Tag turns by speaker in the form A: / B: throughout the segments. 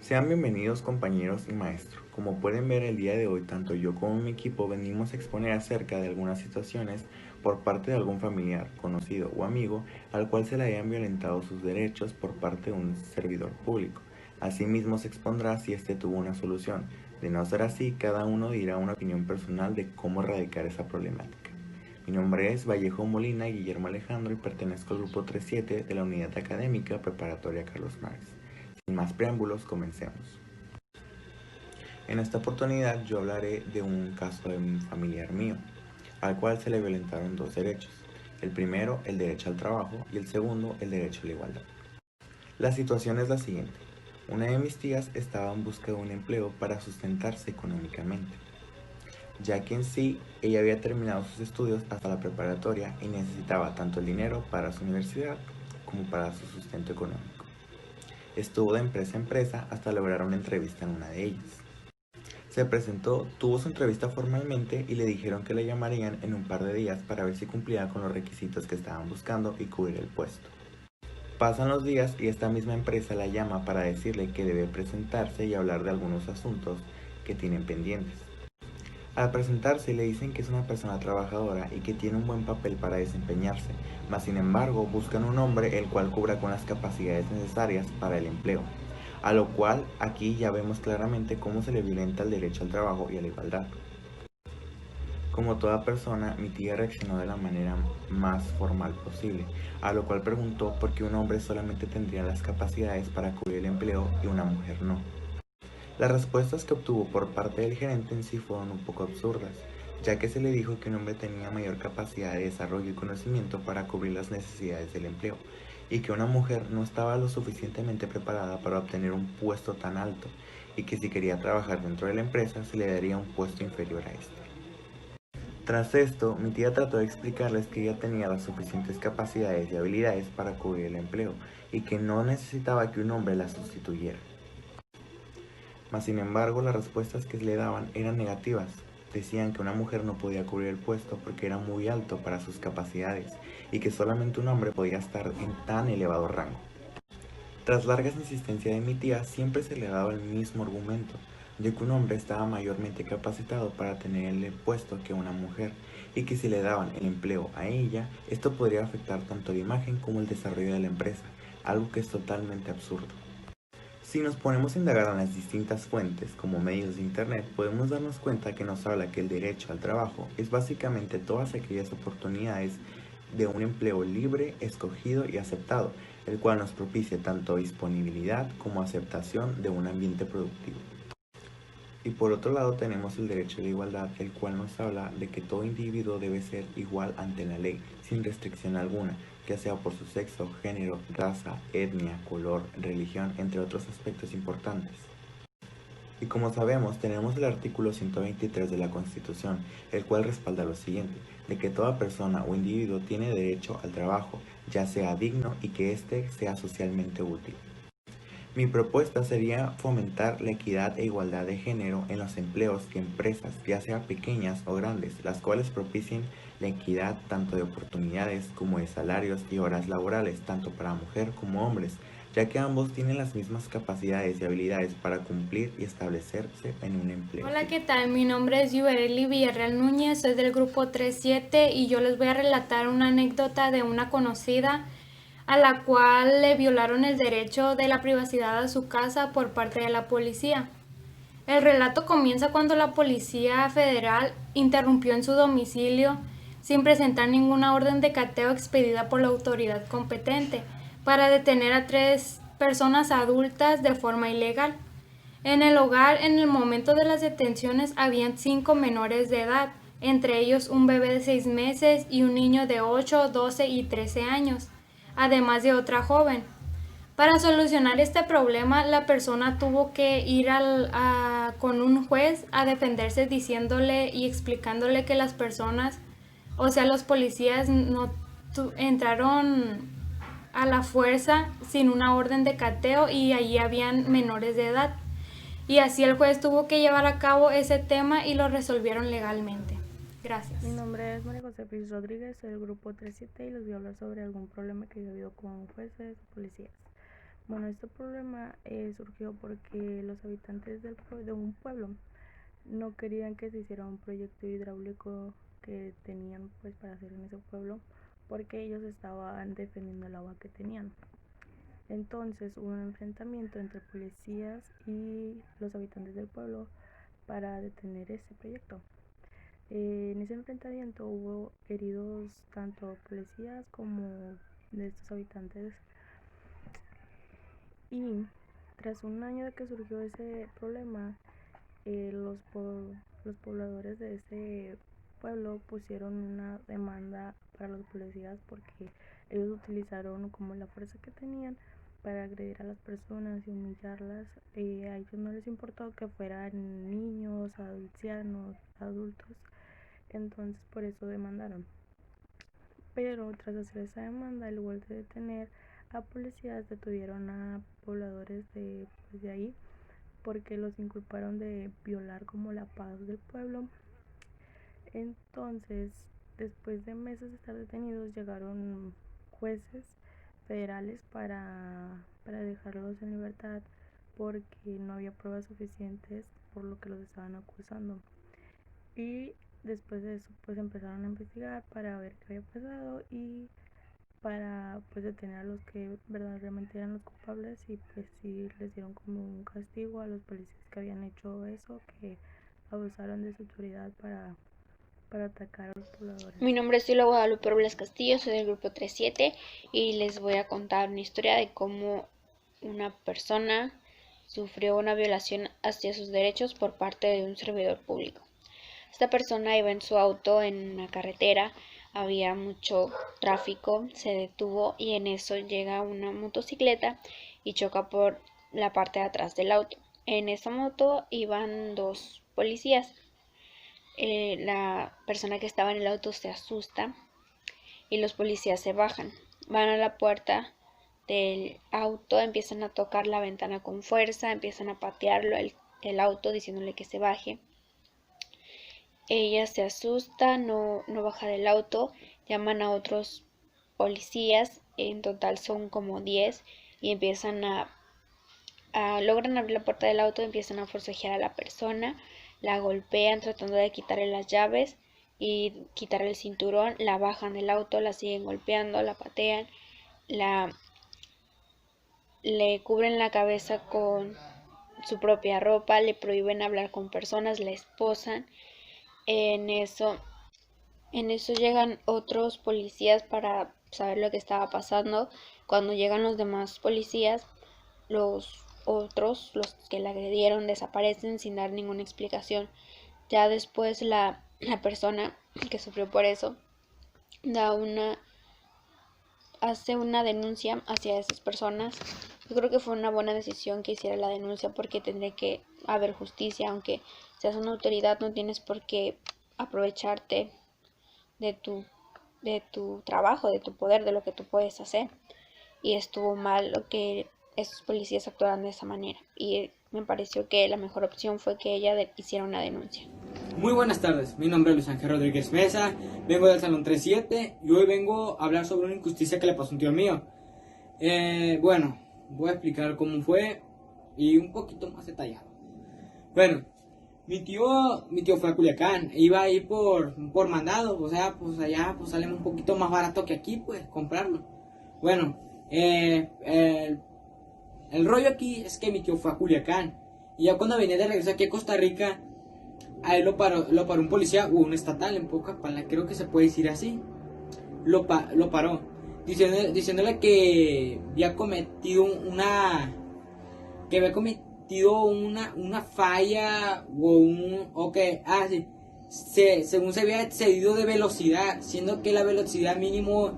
A: Sean bienvenidos compañeros y maestros. Como pueden ver el día de hoy, tanto yo como mi equipo venimos a exponer acerca de algunas situaciones por parte de algún familiar, conocido o amigo al cual se le hayan violentado sus derechos por parte de un servidor público. Asimismo se expondrá si este tuvo una solución. De no ser así, cada uno dirá una opinión personal de cómo erradicar esa problemática. Mi nombre es Vallejo Molina Guillermo Alejandro y pertenezco al grupo 37 de la Unidad Académica Preparatoria Carlos Marx. Sin más preámbulos, comencemos. En esta oportunidad yo hablaré de un caso de un familiar mío, al cual se le violentaron dos derechos. El primero, el derecho al trabajo, y el segundo, el derecho a la igualdad. La situación es la siguiente. Una de mis tías estaba en busca de un empleo para sustentarse económicamente, ya que en sí ella había terminado sus estudios hasta la preparatoria y necesitaba tanto el dinero para su universidad como para su sustento económico. Estuvo de empresa a empresa hasta lograr una entrevista en una de ellas. Se presentó, tuvo su entrevista formalmente y le dijeron que le llamarían en un par de días para ver si cumplía con los requisitos que estaban buscando y cubrir el puesto. Pasan los días y esta misma empresa la llama para decirle que debe presentarse y hablar de algunos asuntos que tienen pendientes. Al presentarse le dicen que es una persona trabajadora y que tiene un buen papel para desempeñarse, mas sin embargo buscan un hombre el cual cubra con las capacidades necesarias para el empleo, a lo cual aquí ya vemos claramente cómo se le violenta el derecho al trabajo y a la igualdad. Como toda persona, mi tía reaccionó de la manera más formal posible, a lo cual preguntó por qué un hombre solamente tendría las capacidades para cubrir el empleo y una mujer no. Las respuestas que obtuvo por parte del gerente en sí fueron un poco absurdas, ya que se le dijo que un hombre tenía mayor capacidad de desarrollo y conocimiento para cubrir las necesidades del empleo, y que una mujer no estaba lo suficientemente preparada para obtener un puesto tan alto, y que si quería trabajar dentro de la empresa se le daría un puesto inferior a este. Tras esto, mi tía trató de explicarles que ella tenía las suficientes capacidades y habilidades para cubrir el empleo, y que no necesitaba que un hombre la sustituyera. Mas sin embargo, las respuestas que le daban eran negativas. Decían que una mujer no podía cubrir el puesto porque era muy alto para sus capacidades y que solamente un hombre podía estar en tan elevado rango. Tras largas insistencias de mi tía, siempre se le daba el mismo argumento, de que un hombre estaba mayormente capacitado para tener el puesto que una mujer, y que si le daban el empleo a ella, esto podría afectar tanto la imagen como el desarrollo de la empresa, algo que es totalmente absurdo. Si nos ponemos a indagar en las distintas fuentes, como medios de internet, podemos darnos cuenta que nos habla que el derecho al trabajo es básicamente todas aquellas oportunidades de un empleo libre, escogido y aceptado, el cual nos propicia tanto disponibilidad como aceptación de un ambiente productivo. Y por otro lado tenemos el derecho a la igualdad, el cual nos habla de que todo individuo debe ser igual ante la ley, sin restricción alguna, ya sea por su sexo, género, raza, etnia, color, religión, entre otros aspectos importantes. Y como sabemos, tenemos el artículo 123 de la Constitución, el cual respalda lo siguiente, de que toda persona o individuo tiene derecho al trabajo, ya sea digno y que éste sea socialmente útil. Mi propuesta sería fomentar la equidad e igualdad de género en los empleos y empresas, ya sea pequeñas o grandes, las cuales propicien la equidad tanto de oportunidades como de salarios y horas laborales, tanto para mujer como hombres, ya que ambos tienen las mismas capacidades y habilidades para cumplir y establecerse en un empleo.
B: Hola, ¿qué tal? Mi nombre es Yubereli Villarreal Núñez, soy del grupo 37 y yo les voy a relatar una anécdota de una conocida a la cual le violaron el derecho de la privacidad a su casa por parte de la policía. El relato comienza cuando la Policía Federal interrumpió en su domicilio sin presentar ninguna orden de cateo expedida por la autoridad competente para detener a 3 personas adultas de forma ilegal. En el hogar, en el momento de las detenciones, habían 5 menores de edad, entre ellos un bebé de 6 meses y un niño de 8, 12 y 13 años, además de otra joven. Para solucionar este problema, la persona tuvo que ir con un juez a defenderse diciéndole y explicándole que las personas, o sea, los policías no entraron a la fuerza sin una orden de cateo y allí habían menores de edad. Y así el juez tuvo que llevar a cabo ese tema y lo resolvieron legalmente. Gracias.
C: Mi nombre es María José Piz Rodríguez, soy del grupo 37 y les voy a hablar sobre algún problema que yo he vivido con jueces o policías. Bueno, este problema surgió porque los habitantes de un pueblo no querían que se hiciera un proyecto hidráulico que tenían pues para hacer en ese pueblo, porque ellos estaban defendiendo el agua que tenían. Entonces hubo un enfrentamiento entre policías y los habitantes del pueblo para detener ese proyecto. En ese enfrentamiento hubo heridos tanto policías como de estos habitantes, y tras un año de que surgió ese problema, los pobladores de ese pueblo pusieron una demanda para los policías porque ellos utilizaron como la fuerza que tenían para agredir a las personas y humillarlas. A ellos no les importó que fueran niños, ancianos, adultos, entonces por eso demandaron. Pero tras hacer esa demanda, al igual de detener a policías, detuvieron a pobladores de ahí porque los inculparon de violar como la paz del pueblo. Entonces, después de meses de estar detenidos, llegaron jueces federales para dejarlos en libertad porque no había pruebas suficientes por lo que los estaban acusando. Y después de eso pues empezaron a investigar para ver qué había pasado y para pues detener a los que verdaderamente eran los culpables, y pues sí les dieron como un castigo a los policías que habían hecho eso, que abusaron de su autoridad para atacar a los pobladores.
D: Mi nombre es Silvia Guadalupe Robles Castillo, soy del grupo 37 y les voy a contar una historia de cómo una persona sufrió una violación hacia sus derechos por parte de un servidor público. Esta persona iba en su auto en una carretera, había mucho tráfico, se detuvo y en eso llega una motocicleta y choca por la parte de atrás del auto. En esa moto iban 2 policías. La persona que estaba en el auto se asusta y los policías se bajan. Van a la puerta del auto, empiezan a tocar la ventana con fuerza, empiezan a patearlo el auto diciéndole que se baje. Ella se asusta, no baja del auto, llaman a otros policías, en total son como 10, y empiezan logran abrir la puerta del auto, empiezan a forcejear a la persona, la golpean tratando de quitarle las llaves y quitarle el cinturón, la bajan del auto, la siguen golpeando, la patean, le cubren la cabeza con su propia ropa, le prohíben hablar con personas, la esposan. En eso llegan otros policías para saber lo que estaba pasando. Cuando llegan los demás policías, los que la agredieron, desaparecen sin dar ninguna explicación. Ya después la persona que sufrió por eso hace una denuncia hacia esas personas. Yo creo que fue una buena decisión que hiciera la denuncia porque tendría que haber justicia. Aunque seas una autoridad, no tienes por qué aprovecharte de tu trabajo, de tu poder, de lo que tú puedes hacer. Y estuvo mal lo que esos policías actuaran de esa manera. Y me pareció que la mejor opción fue que ella hiciera una denuncia.
E: Muy buenas tardes, mi nombre es Luis Ángel Rodríguez Mesa, vengo del Salón 37 y hoy vengo a hablar sobre una injusticia que le pasó a un tío mío. Bueno, voy a explicar cómo fue y un poquito más detallado. Bueno, mi tío fue a Culiacán, iba a ir por mandado, o sea, pues allá pues sale un poquito más barato que aquí, pues, comprarlo. Bueno, el rollo aquí es que mi tío fue a Culiacán y ya cuando venía de regreso aquí a Costa Rica, a él lo paró un policía o un estatal, en pocas palabras, creo que se puede decir así. Lo paró, diciéndole que había cometido una falla según se había excedido de velocidad, siendo que la velocidad mínimo,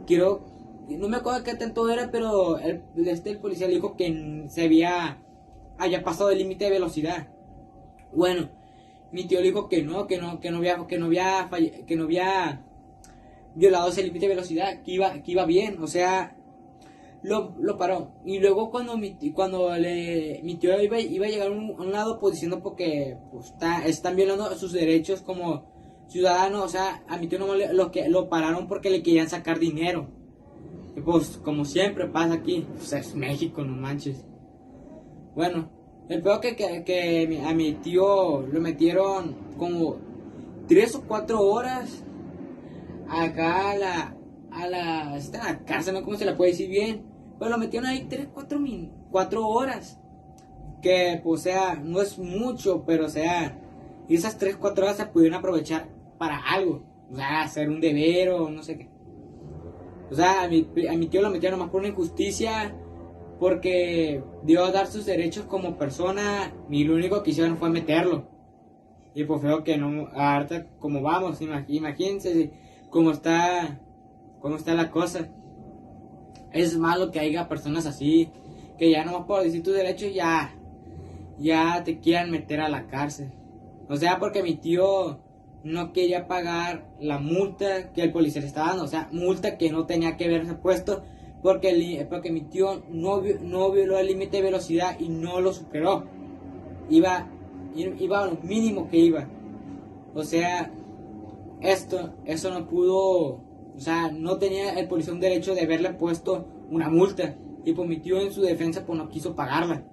E: no me acuerdo qué tanto era, pero el policía le dijo que haya pasado el límite de velocidad. Bueno, mi tío le dijo que no había violado ese límite de velocidad, que iba bien, o sea, lo paró. Y luego cuando mi tío iba a llegar a un lado, pues diciendo porque pues, están violando sus derechos como ciudadano, o sea, a mi tío no lo pararon porque le querían sacar dinero. Y pues como siempre pasa aquí, pues es México, no manches. Bueno, el peor que a mi tío lo metieron como 3 o 4 horas acá está en la cárcel, no sé cómo se la puede decir bien, pero lo metieron ahí 4 horas, que pues, o sea, no es mucho, pero o sea, esas 3 4 horas se pudieron aprovechar para algo, o sea, hacer un deber o no sé qué. O sea, a mi tío lo metieron nomás por una injusticia, porque dio a dar sus derechos como persona, y lo único que hicieron fue meterlo. Y pues veo que no, ahorita como vamos, imagínense cómo está la cosa. Es malo que haya personas así, que ya nomás por decir tus derechos ya te quieran meter a la cárcel. O sea, porque mi tío no quería pagar la multa que el policía le estaba dando, o sea, multa que no tenía que haberse puesto, porque mi tío no violó el límite de velocidad y no lo superó. Iba a lo mínimo que iba. O sea, eso no pudo, o sea, no tenía el policía un derecho de haberle puesto una multa. Y pues mi tío en su defensa pues no quiso pagarla.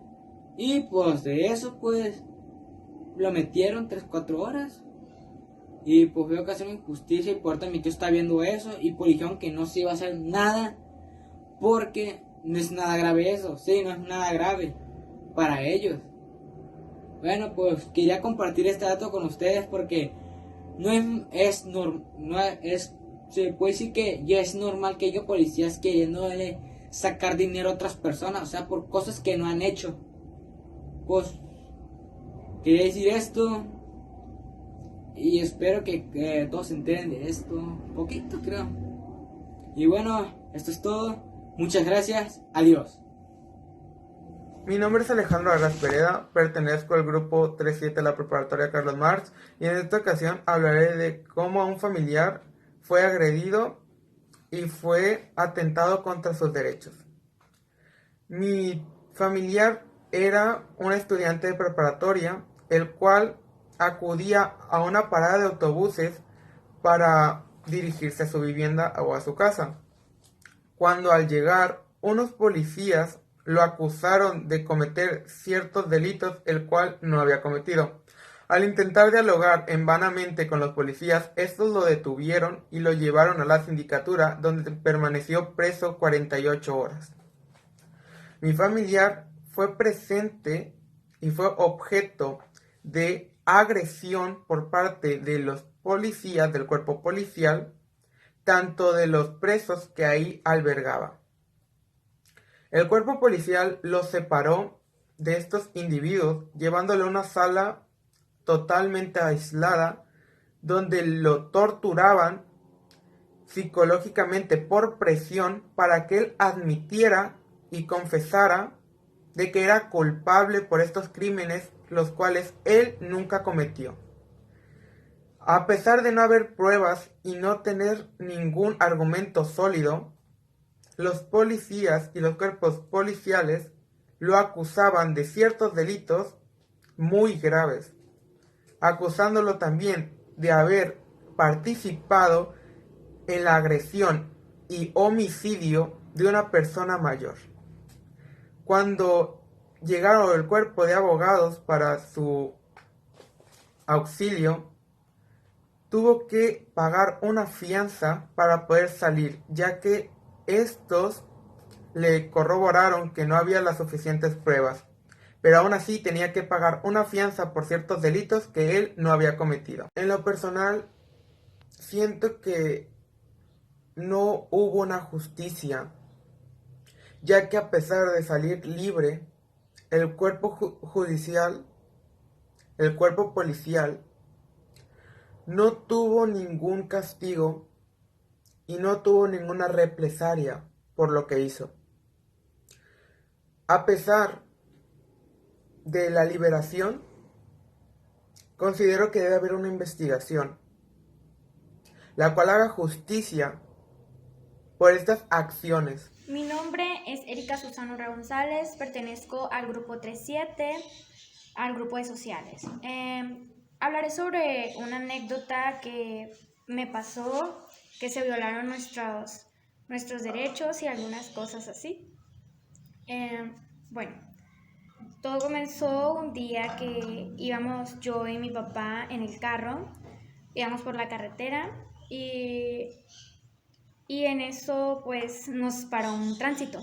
E: Y pues de eso pues lo metieron 3 4 horas. Y pues veo que hace una injusticia y por ahorita mi tío está viendo eso. Y pues dijeron que no se iba a hacer nada, porque no es nada grave eso. Sí, no es nada grave para ellos. Bueno, pues quería compartir este dato con ustedes porque se puede decir que ya es normal que haya policías queriéndole sacar dinero a otras personas, o sea, por cosas que no han hecho. Pues quería decir esto y espero que todos se enteren de esto, un poquito creo. Y bueno, esto es todo. Muchas gracias. Adiós.
F: Mi nombre es Alejandro Arras Pereda, pertenezco al grupo 37 de la preparatoria Carlos Marx y en esta ocasión hablaré de cómo un familiar fue agredido y fue atentado contra sus derechos. Mi familiar era un estudiante de preparatoria, el cual acudía a una parada de autobuses para dirigirse a su vivienda o a su casa. Cuando al llegar, unos policías lo acusaron de cometer ciertos delitos el cual no había cometido. Al intentar dialogar en vanamente con los policías, estos lo detuvieron y lo llevaron a la sindicatura, donde permaneció preso 48 horas. Mi familiar fue presente y fue objeto de agresión por parte de los policías del cuerpo policial, tanto de los presos que ahí albergaba. El cuerpo policial los separó de estos individuos, llevándolo a una sala totalmente aislada, donde lo torturaban psicológicamente por presión para que él admitiera y confesara de que era culpable por estos crímenes, los cuales él nunca cometió. A pesar de no haber pruebas y no tener ningún argumento sólido, los policías y los cuerpos policiales lo acusaban de ciertos delitos muy graves, acusándolo también de haber participado en la agresión y homicidio de una persona mayor. Cuando llegaron el cuerpo de abogados para su auxilio, tuvo que pagar una fianza para poder salir, ya que estos le corroboraron que no había las suficientes pruebas, pero aún así tenía que pagar una fianza por ciertos delitos que él no había cometido. En lo personal, siento que no hubo una justicia, ya que a pesar de salir libre, el cuerpo judicial, el cuerpo policial, no tuvo ningún castigo y no tuvo ninguna represalia por lo que hizo. A pesar de la liberación, considero que debe haber una investigación, la cual haga justicia por estas acciones.
G: Mi nombre es Erika Susana Urra González, pertenezco al grupo 37, al grupo de sociales. Hablaré sobre una anécdota que me pasó, que se violaron nuestros derechos y algunas cosas así. Bueno, todo comenzó un día que íbamos yo y mi papá en el carro, íbamos por la carretera y en eso pues nos paró un tránsito.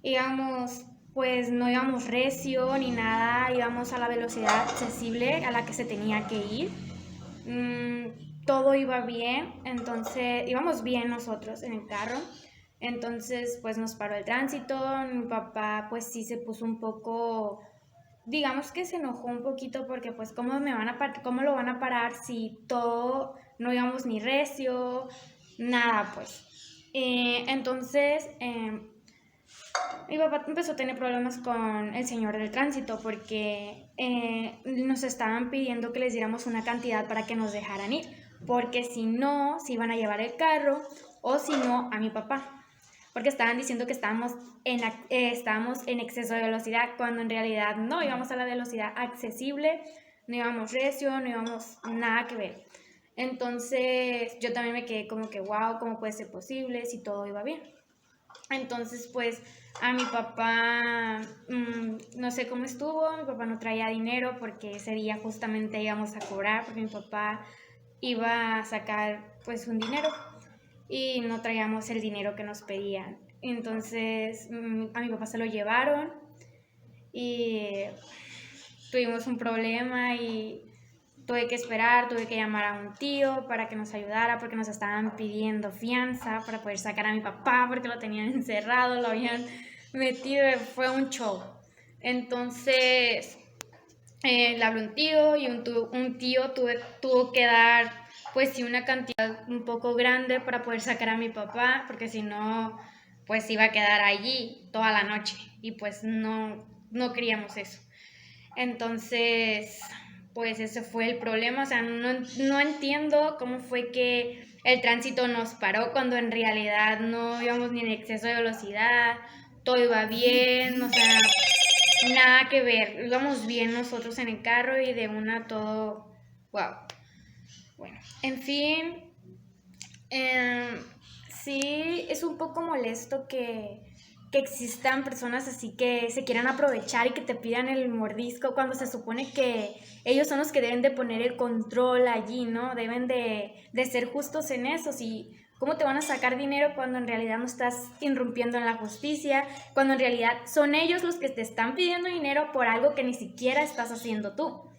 G: Íbamos, pues no íbamos recio ni nada, íbamos a la velocidad accesible a la que se tenía que ir. Todo iba bien, entonces íbamos bien nosotros en el carro. Entonces pues nos paró el tránsito, mi papá pues sí se puso un poco, digamos que se enojó un poquito porque pues cómo lo van a parar si todo no íbamos ni recio, nada pues. Entonces mi papá empezó a tener problemas con el señor del tránsito porque nos estaban pidiendo que les diéramos una cantidad para que nos dejaran ir, porque si no, se iban a llevar el carro o si no, a mi papá. Porque estaban diciendo que estábamos en exceso de velocidad, cuando en realidad no, íbamos a la velocidad accesible, no íbamos recio, no íbamos nada que ver. Entonces yo también me quedé como que, wow, ¿cómo puede ser posible si todo iba bien? Entonces pues a mi papá, no sé cómo estuvo, mi papá no traía dinero porque ese día justamente íbamos a cobrar, porque mi papá iba a sacar pues un dinero y no traíamos el dinero que nos pedían. Entonces a mi papá se lo llevaron y tuvimos un problema y tuve que esperar, tuve que llamar a un tío para que nos ayudara porque nos estaban pidiendo fianza para poder sacar a mi papá porque lo tenían encerrado, lo habían metido, fue un show. Entonces le habló un tío y un tío tuvo que dar pues sí una cantidad un poco grande para poder sacar a mi papá, porque si no pues iba a quedar allí toda la noche y pues no queríamos eso. Entonces pues ese fue el problema, o sea, no entiendo cómo fue que el tránsito nos paró cuando en realidad no íbamos ni en exceso de velocidad, todo iba bien, o sea, nada que ver, íbamos bien nosotros en el carro y de una todo, wow. Bueno, en fin, sí es un poco molesto que existan personas así que se quieran aprovechar y que te pidan el mordisco cuando se supone que ellos son los que deben de poner el control allí, ¿no? Deben de ser justos en eso. Si, ¿cómo te van a sacar dinero cuando en realidad no estás irrumpiendo en la justicia? Cuando en realidad son ellos los que te están pidiendo dinero por algo que ni siquiera estás haciendo tú.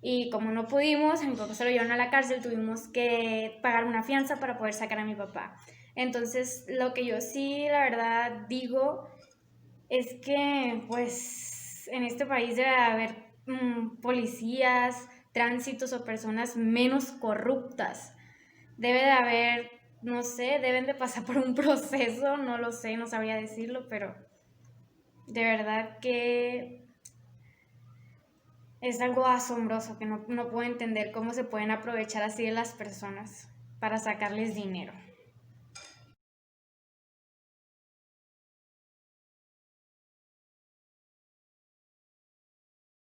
G: Y como no pudimos, a mi papá se lo llevaron a la cárcel, tuvimos que pagar una fianza para poder sacar a mi papá. Entonces, lo que yo sí, la verdad, digo es que, pues, en este país debe haber policías, tránsitos o personas menos corruptas. Debe de haber, no sé, deben de pasar por un proceso, no lo sé, no sabría decirlo, pero de verdad que es algo asombroso que no puedo entender cómo se pueden aprovechar así de las personas para sacarles dinero.